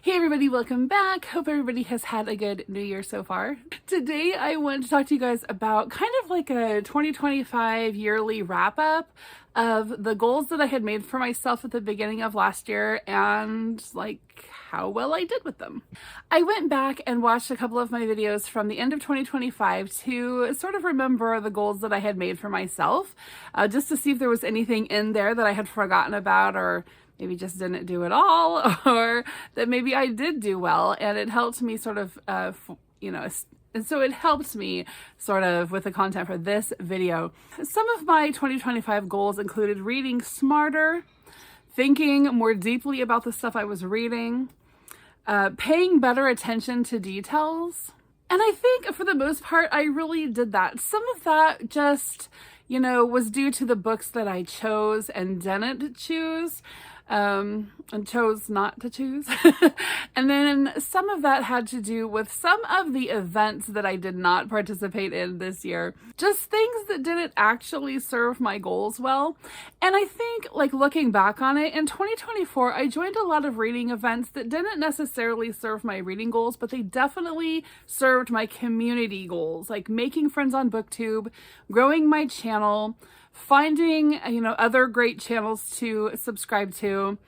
Hey everybody, welcome back. Hope everybody has had a good new year so far. Today I want to talk to you guys about kind of like a 2025 yearly wrap up of the goals that I had made for myself at the beginning of last year and like how well I did with them. I went back and watched a couple of my videos from the end of 2025 to sort of remember the goals that I had made for myself, just to see if there was anything in there that I had forgotten about or maybe just didn't do at all, or that maybe I did do well, and it helped me sort of, and so it helped me sort of with the content for this video. Some of my 2025 goals included reading smarter, thinking more deeply about the stuff I was reading, paying better attention to details. And I think for the most part, I really did that. Some of that just, was due to the books that I chose and didn't choose. And chose not to choose. And then some of that had to do with some of the events that I did not participate in this year. Just things that didn't actually serve my goals well. And I think, like, looking back on it, in 2024, I joined a lot of reading events that didn't necessarily serve my reading goals, but they definitely served my community goals, like making friends on BookTube, growing my channel, finding, other great channels to subscribe to,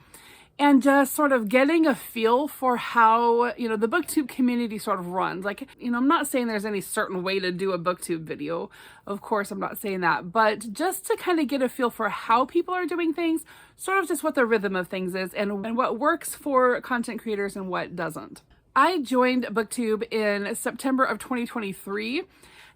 and just sort of getting a feel for how, the BookTube community sort of runs. Like, I'm not saying there's any certain way to do a BookTube video. Of course, I'm not saying that, but just to kind of get a feel for how people are doing things, sort of just what the rhythm of things is and what works for content creators and what doesn't. I joined BookTube in September of 2023.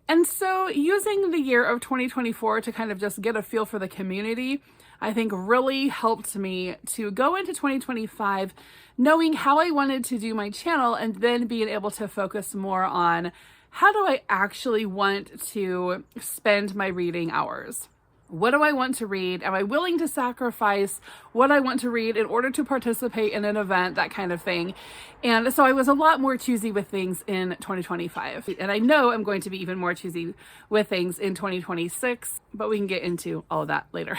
And so using the year of 2024 to kind of just get a feel for the community, I think really helped me to go into 2025 knowing how I wanted to do my channel and then being able to focus more on how do I actually want to spend my reading hours. What do I want to read? Am I willing to sacrifice what I want to read in order to participate in an event, that kind of thing? And so I was a lot more choosy with things in 2025. And I know I'm going to be even more choosy with things in 2026, but we can get into all of that later.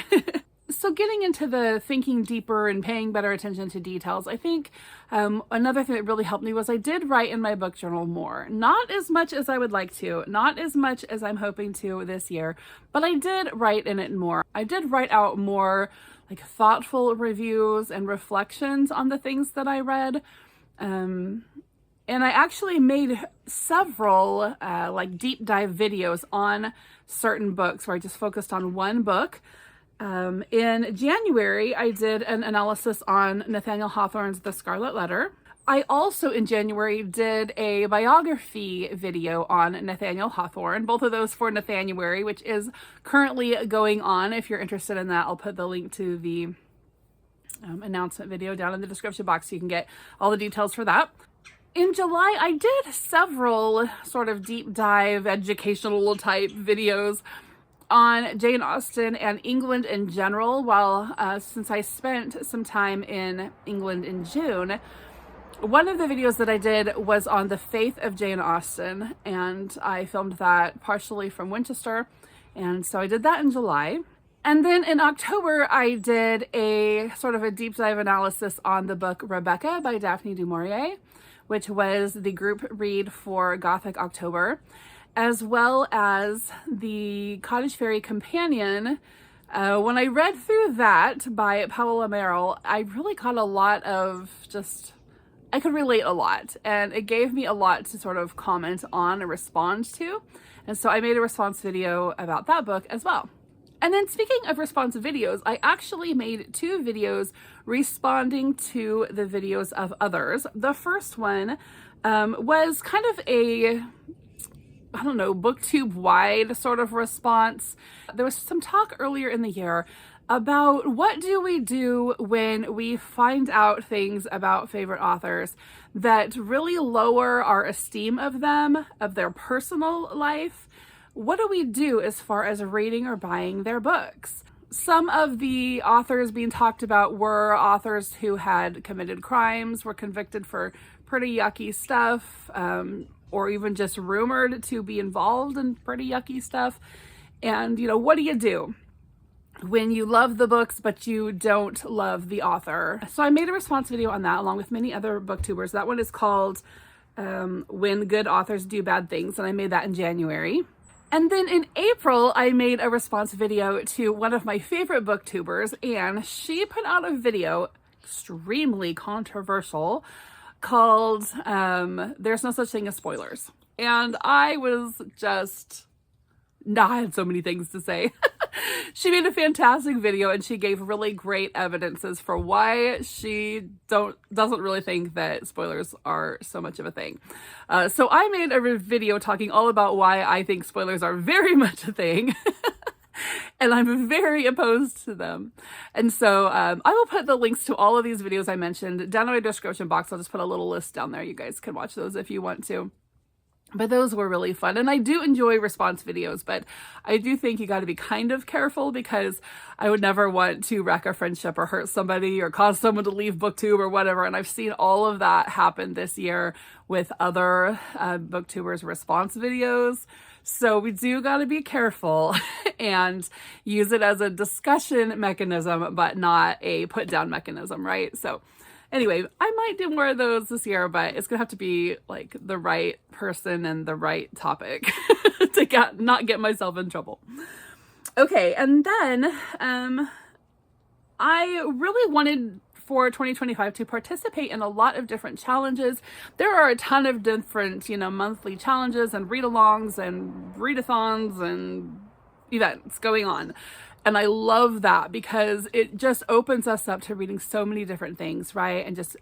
So getting into the thinking deeper and paying better attention to details, I think another thing that really helped me was I did write in my book journal more. Not as much as I would like to, not as much as I'm hoping to this year, but I did write in it more. I did write out more like thoughtful reviews and reflections on the things that I read. And I actually made several like deep dive videos on certain books where I just focused on one book. In January, I did an analysis on Nathaniel Hawthorne's The Scarlet Letter. I also, in January, did a biography video on Nathaniel Hawthorne, both of those for Nathanuary, which is currently going on. If you're interested in that, I'll put the link to the announcement video down in the description box so you can get all the details for that. In July, I did several sort of deep dive educational type videos on Jane Austen and England in general. Since I spent some time in England in June, one of the videos that I did was on the faith of Jane Austen, and I filmed that partially from Winchester, and so I did that in July. And then in October, I did a sort of a deep dive analysis on the book Rebecca by Daphne du Maurier, which was the group read for Gothic October, as well as the Cottage Fairy Companion. When I read through that by Paola Merrill, I really got a lot of I could relate a lot, and it gave me a lot to sort of comment on and respond to. And so I made a response video about that book as well. And then speaking of response videos, I actually made 2 videos responding to the videos of others. The first one was kind of a BookTube wide sort of response. There was some talk earlier in the year about what do we do when we find out things about favorite authors that really lower our esteem of them, of their personal life. What do we do as far as reading or buying their books? Some of the authors being talked about were authors who had committed crimes, were convicted for pretty yucky stuff, or even just rumored to be involved in pretty yucky stuff. And, what do you do? when you love the books but you don't love the author. So I made a response video on that along with many other booktubers. That one is called When Good Authors Do Bad Things, and I made that in January. And then in April, I made a response video to one of my favorite booktubers, and she put out a video, extremely controversial, called There's No Such Thing as Spoilers. And I was just, I had so many things to say. She made a fantastic video and she gave really great evidences for why she doesn't really think that spoilers are so much of a thing. So I made a video talking all about why I think spoilers are very much a thing. And I'm very opposed to them. And so I will put the links to all of these videos I mentioned down in my description box. I'll just put a little list down there. You guys can watch those if you want to. But those were really fun. And I do enjoy response videos, but I do think you got to be kind of careful, because I would never want to wreck a friendship or hurt somebody or cause someone to leave BookTube or whatever. And I've seen all of that happen this year with other booktubers' response videos. So we do got to be careful and use it as a discussion mechanism, but not a put down mechanism, right? So anyway, I might do more of those this year, but it's gonna have to be like the right person and the right topic to not get myself in trouble. Okay, and then I really wanted for 2025 to participate in a lot of different challenges. There are a ton of different, monthly challenges and read-alongs and readathons and events going on. And I love that because it just opens us up to reading so many different things, right? And just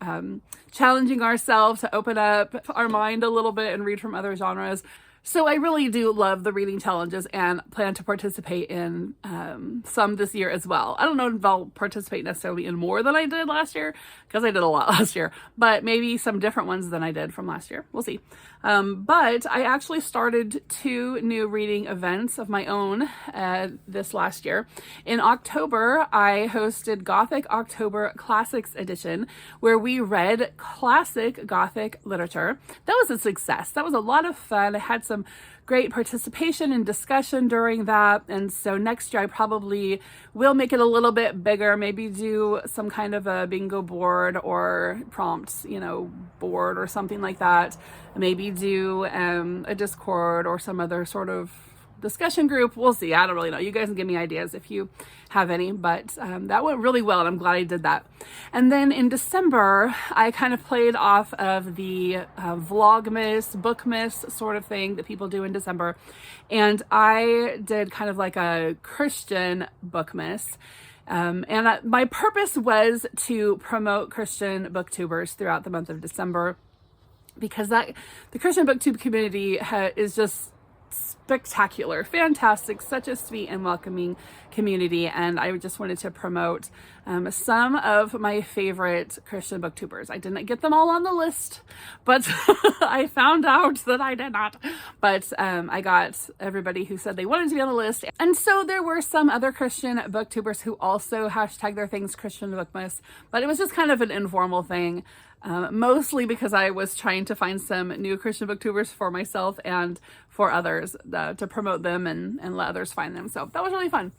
challenging ourselves to open up our mind a little bit and read from other genres. So I really do love the reading challenges and plan to participate in some this year as well. I don't know if I'll participate necessarily in more than I did last year, because I did a lot last year, but maybe some different ones than I did from last year. We'll see. But I actually started 2 new reading events of my own this last year. In October, I hosted Gothic October Classics Edition, where we read classic Gothic literature. That was a success. That was a lot of fun. I had some great participation and discussion during that. And so next year I probably will make it a little bit bigger, maybe do some kind of a bingo board or prompt, board or something like that. Maybe do a Discord or some other sort of discussion group. We'll see. I don't really know. You guys can give me ideas if you have any, but that went really well and I'm glad I did that. And then in December, I kind of played off of the Vlogmas, Bookmas sort of thing that people do in December. And I did kind of like a Christian Bookmas. My purpose was to promote Christian booktubers throughout the month of December, because the Christian booktube community is just spectacular, fantastic, such a sweet and welcoming community. And I just wanted to promote some of my favorite Christian booktubers. I didn't get them all on the list, but I found out that I did not. But I got everybody who said they wanted to be on the list. And so there were some other Christian booktubers who also hashtag their things Christian Bookmas, but it was just kind of an informal thing. Mostly because I was trying to find some new Christian booktubers for myself and for others to promote them and let others find them. So that was really fun.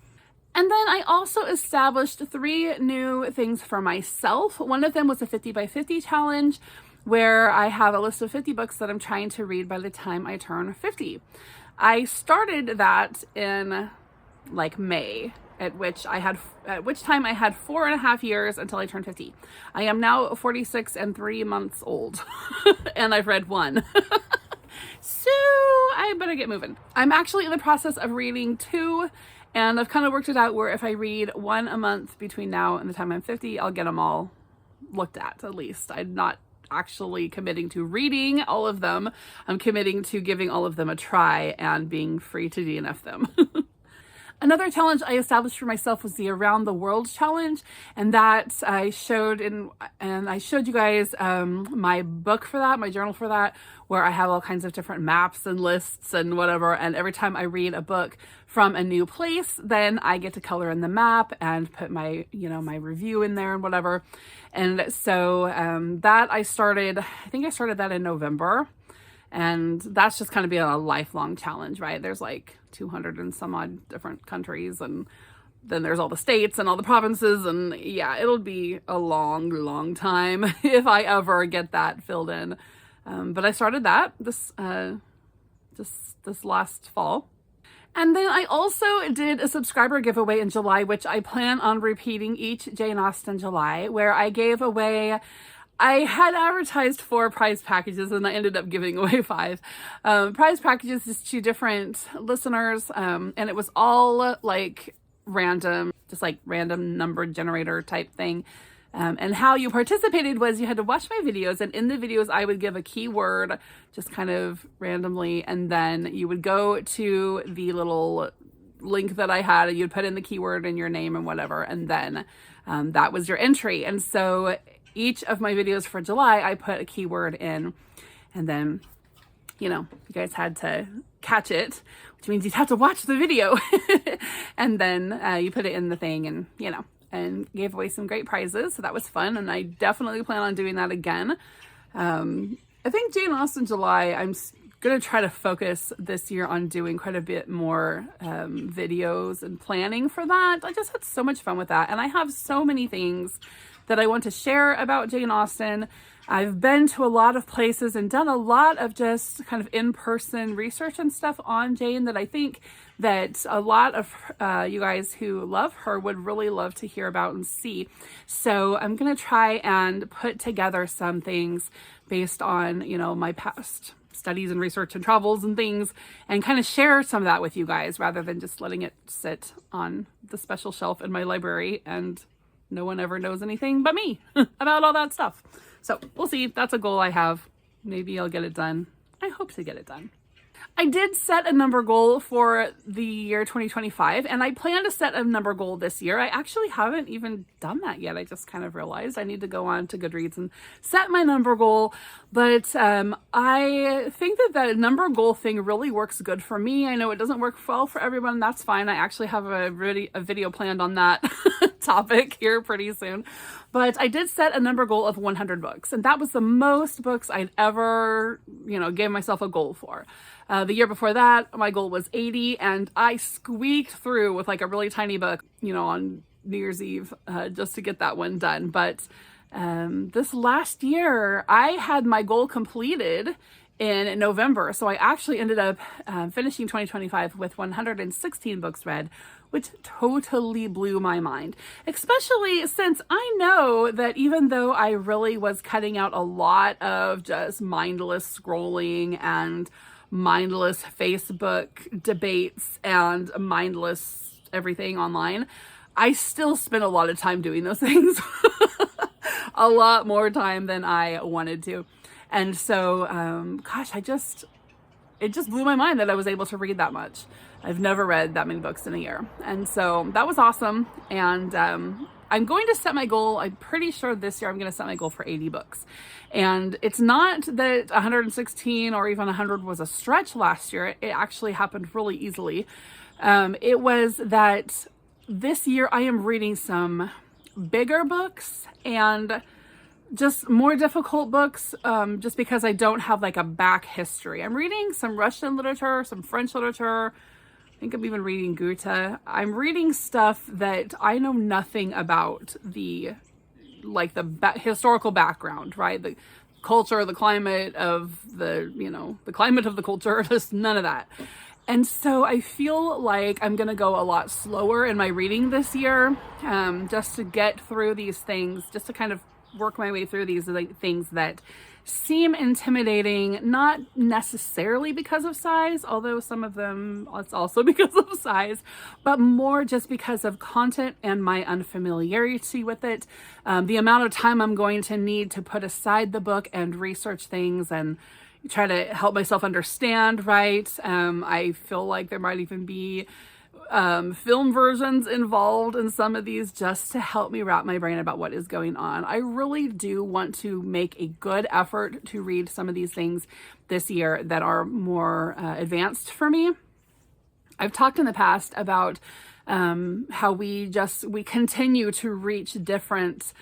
And then I also established 3 new things for myself. One of them was a 50 by 50 challenge, where I have a list of 50 books that I'm trying to read by the time I turn 50. I started that in like May, at which time I had 4.5 years until I turned 50. I am now 46 and 3 months old, and I've read 1. So I better get moving. I'm actually in the process of reading 2, and I've kind of worked it out where if I read 1 a month between now and the time I'm 50, I'll get them all looked at least. I'm not actually committing to reading all of them. I'm committing to giving all of them a try and being free to DNF them. Another challenge I established for myself was the Around the World challenge, and that I showed you guys my book for that, my journal for that, where I have all kinds of different maps and lists and whatever, and every time I read a book from a new place, then I get to color in the map and put my, my review in there and whatever. And so I think I started that in November. And that's just kind of being a lifelong challenge, right? There's like 200 and some odd different countries and then there's all the states and all the provinces, and yeah, it'll be a long time if I ever get that filled in. But I started that this last fall. And then I also did a subscriber giveaway in July, which I plan on repeating each Jane Austen July, where I gave away, I had advertised 4 prize packages and I ended up giving away 5. Prize packages is to different listeners, and it was all like random, just like random number generator type thing. And how you participated was you had to watch my videos, and in the videos I would give a keyword just kind of randomly, and then you would go to the little link that I had and you'd put in the keyword and your name and whatever, and then that was your entry. And so each of my videos for July I put a keyword in, and then you guys had to catch it, which means you'd have to watch the video and then you put it in the thing, and and gave away some great prizes. So that was fun, and I definitely plan on doing that again. I think Jane Austen July, I'm going to try to focus this year on doing quite a bit more videos and planning for that. I just had so much fun with that, and I have so many things that I want to share about Jane Austen. I've been to a lot of places and done a lot of just kind of in-person research and stuff on Jane that I think that a lot of you guys who love her would really love to hear about and see. So I'm going to try and put together some things based on, my past studies and research and travels and things, and kind of share some of that with you guys rather than just letting it sit on the special shelf in my library and no one ever knows anything but me about all that stuff. So we'll see. That's a goal I have. Maybe I'll get it done. I hope to get it done. I did set a number goal for the year 2025, and I plan to set a number goal this year. I actually haven't even done that yet. I just kind of realized I need to go on to Goodreads and set my number goal. But I think that number goal thing really works good for me. I know it doesn't work well for everyone. That's fine. I actually have a video planned on that topic here pretty soon. But I did set a number goal of 100 books, and that was the most books I'd ever, gave myself a goal for. The year before that, my goal was 80, and I squeaked through with like a really tiny book, on New Year's Eve, just to get that one done. But this last year, I had my goal completed in November. So I actually ended up finishing 2025 with 116 books read, which totally blew my mind, especially since I know that even though I really was cutting out a lot of just mindless scrolling and mindless Facebook debates and mindless everything online, I still spent a lot of time doing those things. A lot more time than I wanted to. And so, it just blew my mind that I was able to read that much. I've never read that many books in a year. And so that was awesome. And I'm going to set my goal. I'm pretty sure this year I'm going to set my goal for 80 books. And it's not that 116 or even 100 was a stretch last year. It actually happened really easily. It was that this year I am reading some bigger books and just more difficult books, just because I don't have like a back history. I'm reading some Russian literature, some French literature. I think I'm even reading Goethe. I'm reading stuff that I know nothing about the historical background, right? The culture, the climate of the climate of the culture, just none of that. And so I feel like I'm going to go a lot slower in my reading this year, just to get through these things, just to kind of work my way through these things that seem intimidating, not necessarily because of size, although some of them it's also because of size, but more just because of content and my unfamiliarity with it. The amount of time I'm going to need to put aside the book and research things and try to help myself understand, right? I feel like there might even be film versions involved in some of these just to help me wrap my brain about what is going on. I really do want to make a good effort to read some of these things this year that are more advanced for me. I've talked in the past about how we continue to reach different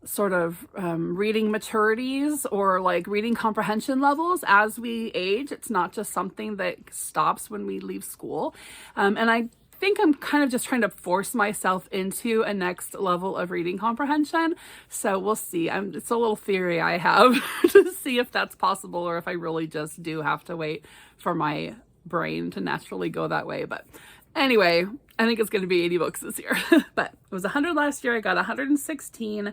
sort of reading maturities or like reading comprehension levels as we age. It's not just something that stops when we leave school. And I think I'm kind of just trying to force myself into a next level of reading comprehension. So we'll see. It's a little theory I have to see if that's possible or if I really just do have to wait for my brain to naturally go that way. But anyway, I think it's going to be 80 books this year. But it was 100 last year. I got 116.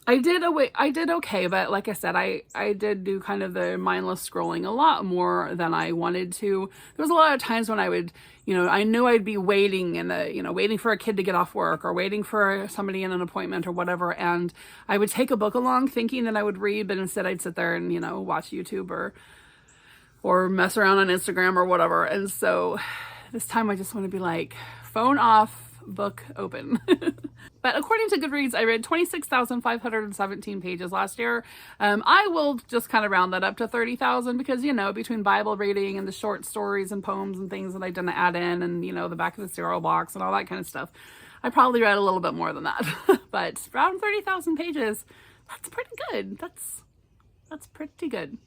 I did okay, but like I said, I did do kind of the mindless scrolling a lot more than I wanted to. There was a lot of times when I would, I knew I'd be waiting and waiting for a kid to get off work or waiting for somebody in an appointment or whatever, and I would take a book along thinking that I would read, but instead I'd sit there and watch YouTube or mess around on Instagram or whatever. And so this time I just want to be like, phone off, book open. But according to Goodreads, I read 26,517 pages last year. I will just kind of round that up to 30,000 because, between Bible reading and the short stories and poems and things that I didn't add in and, the back of the cereal box and all that kind of stuff, I probably read a little bit more than that. But around 30,000 pages, that's pretty good. That's pretty good.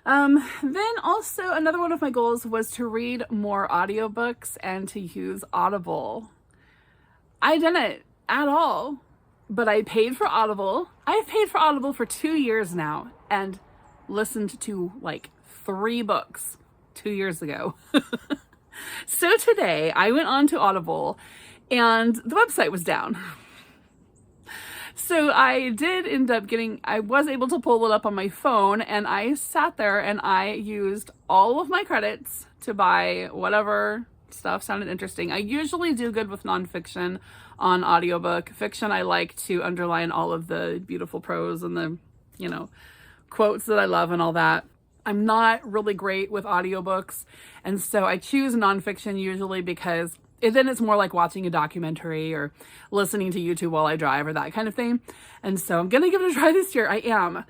Then also another one of my goals was to read more audiobooks and to use Audible. I didn't at all, but I paid for Audible. I've paid for Audible for 2 years now and listened to like 3 books 2 years ago. So today I went on to Audible and the website was down. So I did end up I was able to pull it up on my phone, and I sat there and I used all of my credits to buy whatever stuff sounded interesting. I usually do good with nonfiction on audiobook. Fiction, I like to underline all of the beautiful prose and the, quotes that I love and all that. I'm not really great with audiobooks, and so I choose nonfiction usually because then it's more like watching a documentary or listening to YouTube while I drive or that kind of thing. And so I'm going to give it a try this year. I am.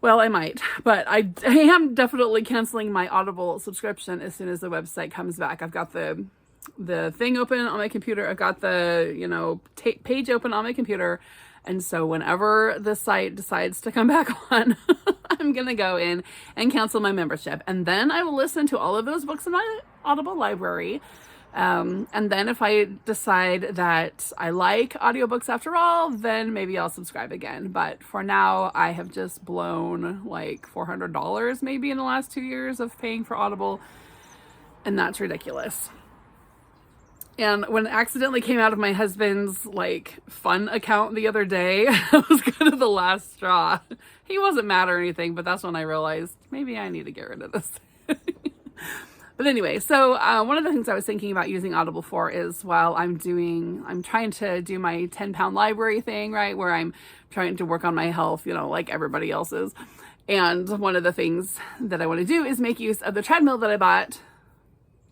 Well, I might, but I am definitely canceling my Audible subscription as soon as the website comes back. I've got the thing open on my computer. I've got the, page open on my computer. And so whenever the site decides to come back on, I'm going to go in and cancel my membership. And then I will listen to all of those books in my Audible library. And then if I decide that I like audiobooks after all, then maybe I'll subscribe again. But for now, I have just blown like $400 maybe in the last 2 years of paying for Audible. And that's ridiculous. And when it accidentally came out of my husband's like fun account the other day, that was kind of the last straw. He wasn't mad or anything, but that's when I realized maybe I need to get rid of this. But anyway, so one of the things I was thinking about using Audible for is while I'm trying to do my 10-pound library thing, right? Where I'm trying to work on my health, like everybody else is. And one of the things that I want to do is make use of the treadmill that I bought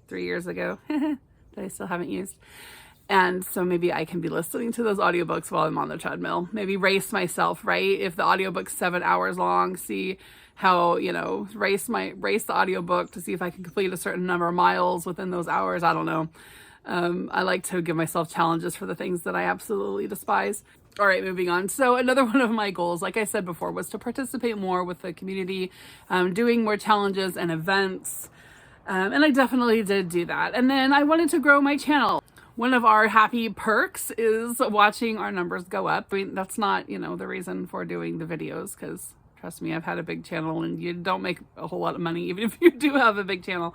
3 years ago that I still haven't used. And so maybe I can be listening to those audiobooks while I'm on the treadmill. Maybe race myself, right? If the audiobook's 7 hours long, see how, race the audiobook to see if I can complete a certain number of miles within those hours. I don't know. I like to give myself challenges for the things that I absolutely despise. All right, moving on. So another one of my goals, like I said before, was to participate more with the community, doing more challenges and events. And I definitely did do that. And then I wanted to grow my channel. One of our happy perks is watching our numbers go up. I mean, that's not, the reason for doing the videos, because trust me, I've had a big channel and you don't make a whole lot of money, even if you do have a big channel.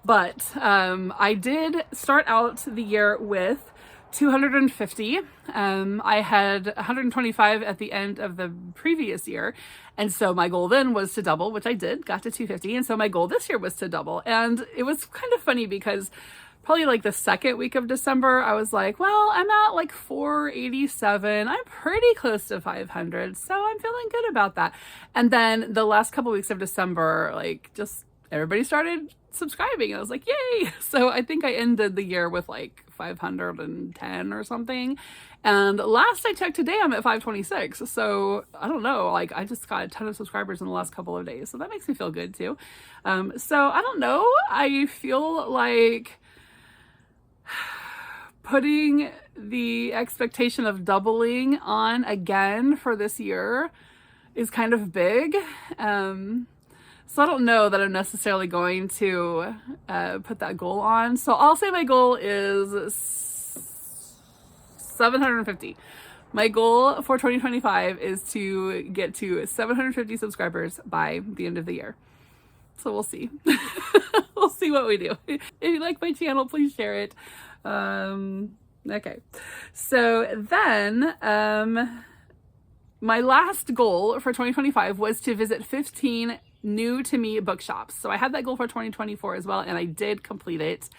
But I did start out the year with 250. I had 125 at the end of the previous year. And so my goal then was to double, which I did, got to 250. And so my goal this year was to double. And it was kind of funny because probably like the second week of December, I was like, well, I'm at like 487. I'm pretty close to 500. So I'm feeling good about that. And then the last couple weeks of December, like just everybody started subscribing. I was like, yay. So I think I ended the year with like 510 or something. And last I checked today, I'm at 526. So I don't know, like I just got a ton of subscribers in the last couple of days. So that makes me feel good too. So I don't know. I feel like putting the expectation of doubling on again for this year is kind of big. So I don't know that I'm necessarily going to put that goal on. So I'll say my goal is 750. My goal for 2025 is to get to 750 subscribers by the end of the year. So we'll see. We'll see what we do. If you like my channel, please share it. Okay. So then, my last goal for 2025 was to visit 15 new to me bookshops. So I had that goal for 2024 as well, and I did complete it.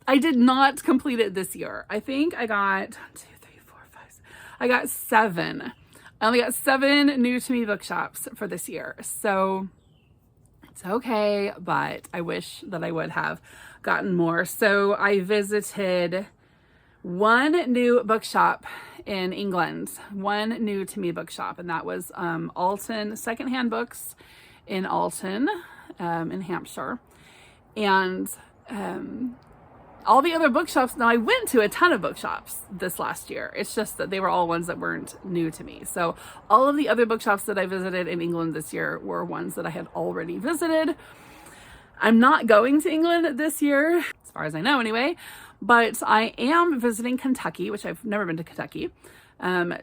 I did not complete it this year. I think I got 1, 2, 3, 4, 5, 6. I got 7. I only got 7 new to me bookshops for this year. So it's okay, but I wish that I would have gotten more. So I visited 1 new bookshop in England, 1 new to me bookshop, and that was Alton Secondhand Books in Alton, in Hampshire. And all the other bookshops, now I went to a ton of bookshops this last year. It's just that they were all ones that weren't new to me. So all of the other bookshops that I visited in England this year were ones that I had already visited. I'm not going to England this year, as far as I know anyway, but I am visiting Kentucky, which I've never been to Kentucky.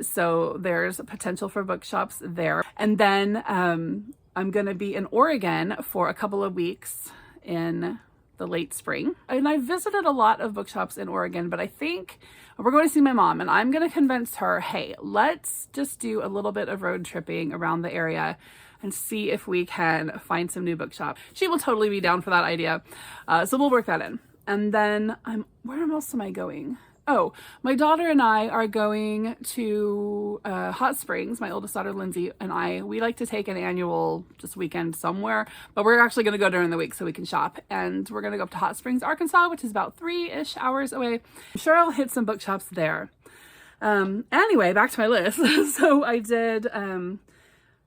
So there's potential for bookshops there. And then I'm going to be in Oregon for a couple of weeks in the late spring. And I visited a lot of bookshops in Oregon, but I think we're going to see my mom, and I'm going to convince her, hey, let's just do a little bit of road tripping around the area and see if we can find some new bookshops. She will totally be down for that idea. So we'll work that in. And then where else am I going? Oh, my daughter and I are going to Hot Springs. My oldest daughter, Lindsay, and we like to take an annual just weekend somewhere, but we're actually going to go during the week so we can shop. And we're going to go up to Hot Springs, Arkansas, which is about 3-ish hours away. I'm sure I'll hit some bookshops there. Anyway, back to my list. So I did,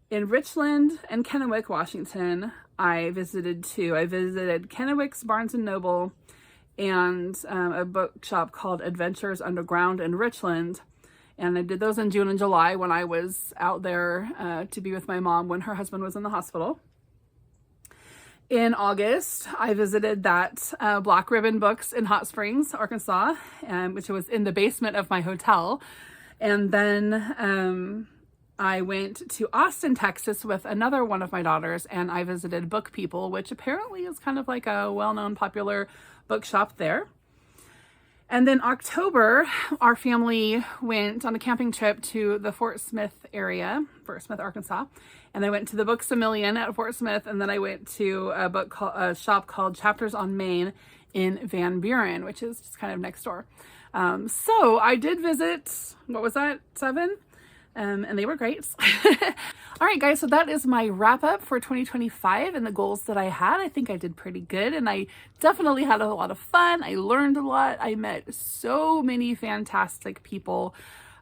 in Richland and Kennewick, Washington, I visited 2. I visited Kennewick's Barnes & Noble and a bookshop called Adventures Underground in Richland. And I did those in June and July when I was out there to be with my mom when her husband was in the hospital. In August, I visited that Black Ribbon Books in Hot Springs, Arkansas, which was in the basement of my hotel. And then I went to Austin, Texas with another one of my daughters, and I visited Book People, which apparently is kind of like a well-known, popular bookshop there. And then October, our family went on a camping trip to the Fort Smith area, Fort Smith, Arkansas. And I went to the Books A Million at Fort Smith, and then I went to a shop called Chapters on Main in Van Buren, which is just kind of next door. So I did visit, what was that, 7? And they were great. All right, guys, so that is my wrap up for 2025 and the goals that I had. I think I did pretty good, and I definitely had a lot of fun. I learned a lot. I met so many fantastic people,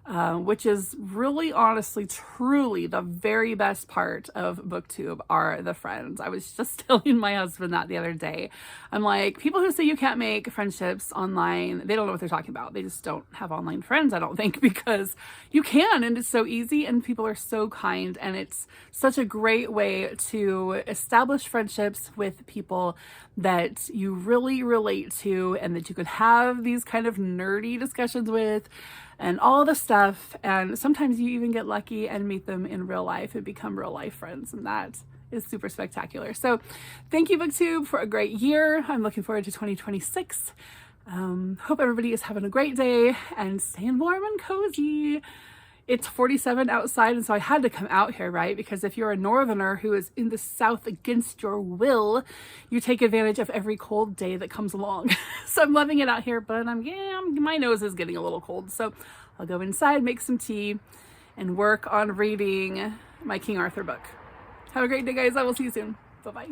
which is really, honestly, truly the very best part of BookTube are the friends. I was just telling my husband that the other day. I'm like, people who say you can't make friendships online, they don't know what they're talking about. They just don't have online friends, I don't think, because you can, and it's so easy, and people are so kind, and it's such a great way to establish friendships with people that you really relate to and that you could have these kind of nerdy discussions with and all the stuff. And sometimes you even get lucky and meet them in real life and become real life friends, and that is super spectacular. So thank you, BookTube, for a great year. I'm looking forward to 2026. Hope everybody is having a great day and staying warm and cozy. It's 47 outside, and so I had to come out here, right? Because if you're a northerner who is in the south against your will, you take advantage of every cold day that comes along. So I'm loving it out here, but my nose is getting a little cold. So I'll go inside, make some tea, and work on reading my King Arthur book. Have a great day, guys. I will see you soon. Bye-bye.